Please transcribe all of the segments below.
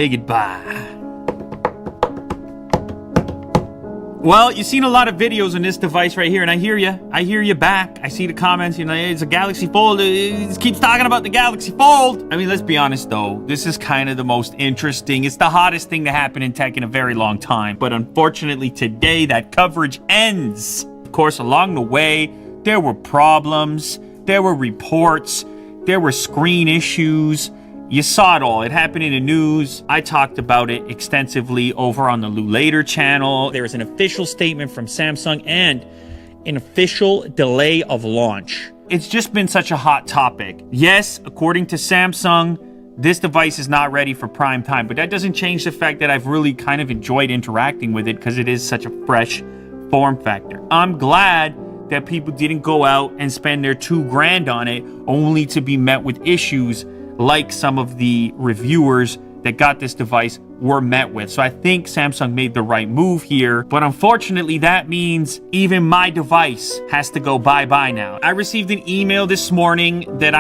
Say goodbye. Well, you've seen a lot of videos on this device right here, and I hear you. I hear you back. I see the comments, you know, it's a Galaxy Fold. It keeps talking about the Galaxy Fold. I mean, let's be honest, though. This is kind of the most interesting. It's the hottest thing to happen in tech in a very long time. But unfortunately, today, that coverage ends. Of course, along the way, there were problems. There were reports. There were screen issues. You saw it all. It happened in the news. I talked about it extensively over on the Lulator channel. There is an official statement from Samsung and an official delay of launch. It's just been such a hot topic. Yes, according to Samsung, this device is not ready for prime time, but that doesn't change the fact that I've really kind of enjoyed interacting with it because it is such a fresh form factor. I'm glad that people didn't go out and spend their $2,000 on it only to be met with issues like some of the reviewers that got this device were met with. So I think Samsung made the right move here, but unfortunately that means even my device has to go bye-bye now. I received an email this morning that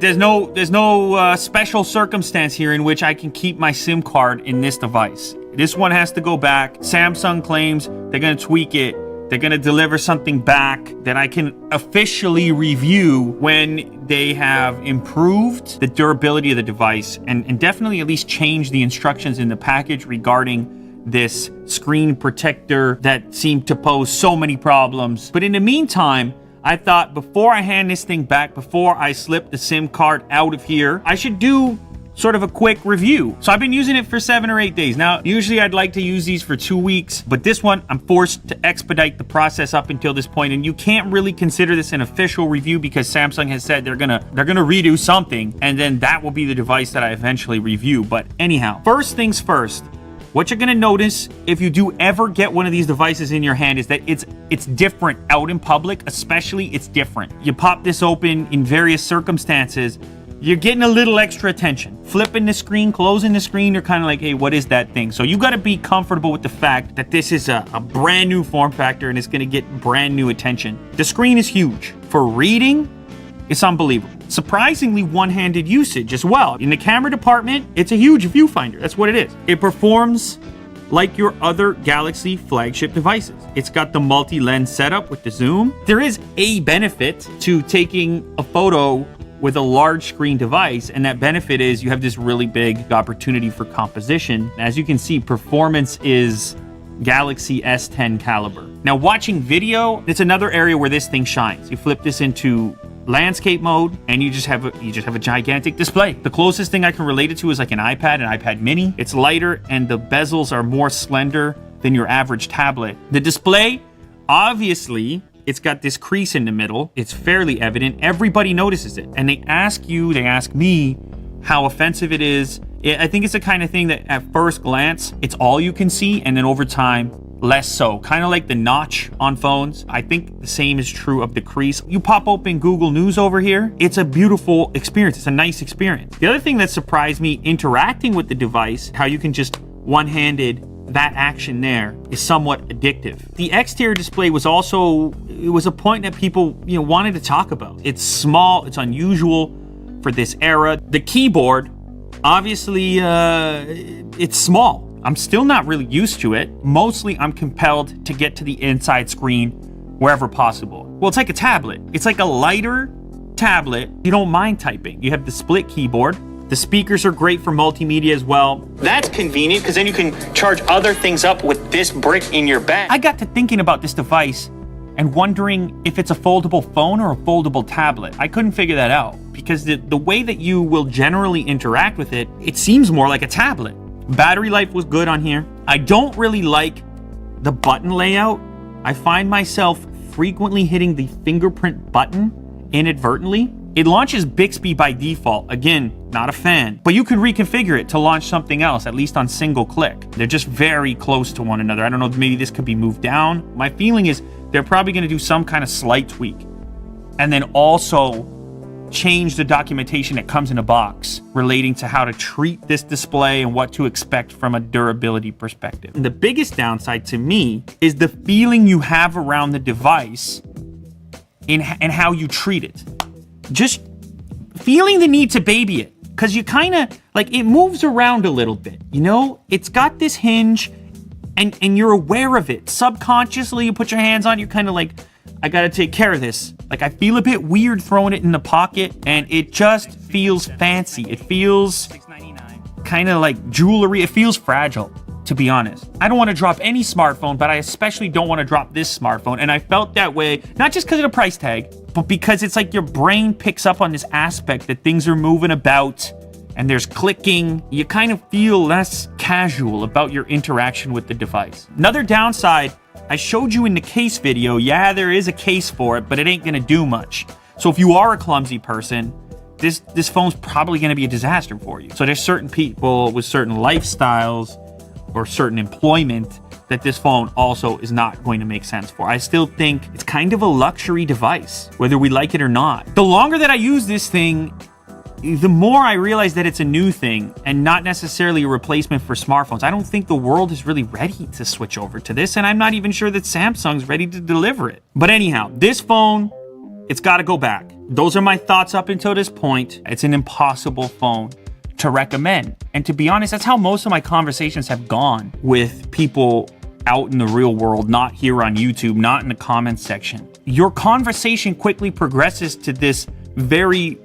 there's no special circumstance here in which I can keep my SIM card in this device. This one has to go back. Samsung claims they're gonna tweak it. They're going to deliver something back that I can officially review when they have improved the durability of the device and definitely at least changed the instructions in the package regarding this screen protector that seemed to pose so many problems. But in the meantime, I thought before I hand this thing back, before I slip the SIM card out of here, I should do sort of a quick review. So I've been using it for 7 or 8 days. Now, usually I'd like to use these for 2 weeks, but this one, I'm forced to expedite the process up until this point, and you can't really consider this an official review because Samsung has said they're gonna redo something, and then that will be the device that I eventually review. But anyhow, first things first, what you're gonna notice if you do ever get one of these devices in your hand is that it's different out in public, especially it's different. You pop this open in various circumstances, you're getting a little extra attention. Flipping the screen, closing the screen, you're kind of like, hey, what is that thing? So you got to be comfortable with the fact that this is a brand new form factor and it's going to get brand new attention. The screen is huge. For reading, it's unbelievable. Surprisingly one-handed usage as well. In the camera department, it's a huge viewfinder. That's what it is. It performs like your other Galaxy flagship devices. It's got the multi-lens setup with the zoom. There is a benefit to taking a photo with a large screen device, and that benefit is you have this really big opportunity for composition. As you can see, performance is Galaxy S10 caliber. Now, watching video, it's another area where this thing shines. You flip this into landscape mode, and you just have a gigantic display. The closest thing I can relate it to is like an iPad mini. It's lighter, and the bezels are more slender than your average tablet. The display, obviously, it's got this crease in the middle. It's fairly evident. Everybody notices it. And they ask me how offensive it is. I think it's the kind of thing that at first glance, it's all you can see. And then over time, less so. Kind of like the notch on phones. I think the same is true of the crease. You pop open Google News over here. It's a beautiful experience. It's a nice experience. The other thing that surprised me interacting with the device, how you can just one-handed that action there is somewhat addictive. The exterior display was also, it was a point that people, wanted to talk about. It's small, it's unusual for this era. The keyboard, obviously, it's small. I'm still not really used to it. Mostly, I'm compelled to get to the inside screen wherever possible. Well, it's like a tablet. It's like a lighter tablet. You don't mind typing. You have the split keyboard. The speakers are great for multimedia as well. That's convenient because then you can charge other things up with this brick in your bag. I got to thinking about this device and wondering if it's a foldable phone or a foldable tablet. I couldn't figure that out because the way that you will generally interact with it, it seems more like a tablet. Battery life was good on here. I don't really like the button layout. I find myself frequently hitting the fingerprint button inadvertently. It launches Bixby by default. Again, not a fan. But you can reconfigure it to launch something else, at least on single click. They're just very close to one another. I don't know, maybe this could be moved down. My feeling is they're probably going to do some kind of slight tweak. And then also change the documentation that comes in a box relating to how to treat this display and what to expect from a durability perspective. And the biggest downside to me is the feeling you have around the device and how you treat it. Just feeling the need to baby it. because you kind of, like, it moves around a little bit, you know? It's got this hinge, and you're aware of it. Subconsciously, you put your hands on it, you're kind of like, I gotta take care of this. Like, I feel a bit weird throwing it in the pocket, and it just feels fancy. It feels kind of like jewelry. It feels fragile, to be honest. I don't want to drop any smartphone, but I especially don't want to drop this smartphone. And I felt that way, not just because of the price tag, but because it's like your brain picks up on this aspect that things are moving about and there's clicking. You kind of feel less casual about your interaction with the device. Another downside, I showed you in the case video, yeah, there is a case for it, but it ain't gonna do much. So if you are a clumsy person, this phone's probably gonna be a disaster for you. So there's certain people with certain lifestyles or certain employment that this phone also is not going to make sense for. I still think it's kind of a luxury device, whether we like it or not. The longer that I use this thing, the more I realize that it's a new thing and not necessarily a replacement for smartphones. I don't think the world is really ready to switch over to this, and I'm not even sure that Samsung's ready to deliver it. But anyhow, this phone, it's got to go back. Those are my thoughts up until this point. It's an impossible phone to recommend. And to be honest, that's how most of my conversations have gone with people out in the real world, not here on YouTube, not in the comments section. Your conversation quickly progresses to this very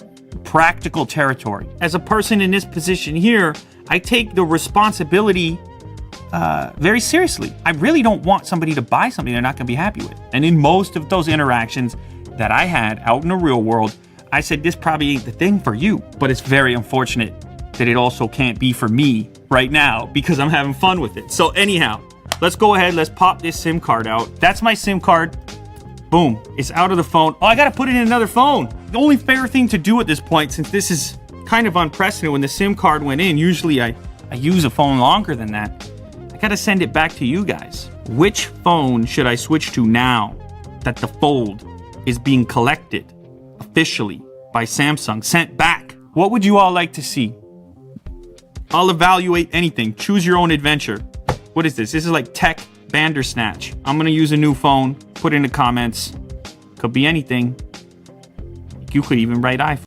practical territory. As a person in this position here, I take the responsibility very seriously. I really don't want somebody to buy something they're not going to be happy with. And in most of those interactions that I had out in the real world, I said, this probably ain't the thing for you. But it's very unfortunate that it also can't be for me right now because I'm having fun with it. So anyhow, let's go ahead. Let's pop this SIM card out. That's my SIM card. Boom. It's out of the phone. Oh, I got to put it in another phone. The only fair thing to do at this point, since this is kind of unprecedented, when the SIM card went in, usually I use a phone longer than that. I got to send it back to you guys. Which phone should I switch to now that the Fold is being collected officially by Samsung, sent back? What would you all like to see? I'll evaluate anything. Choose your own adventure. What is this? This is like tech Bandersnatch. I'm gonna use a new phone. Put in the comments. Could be anything. You could even write iPhone.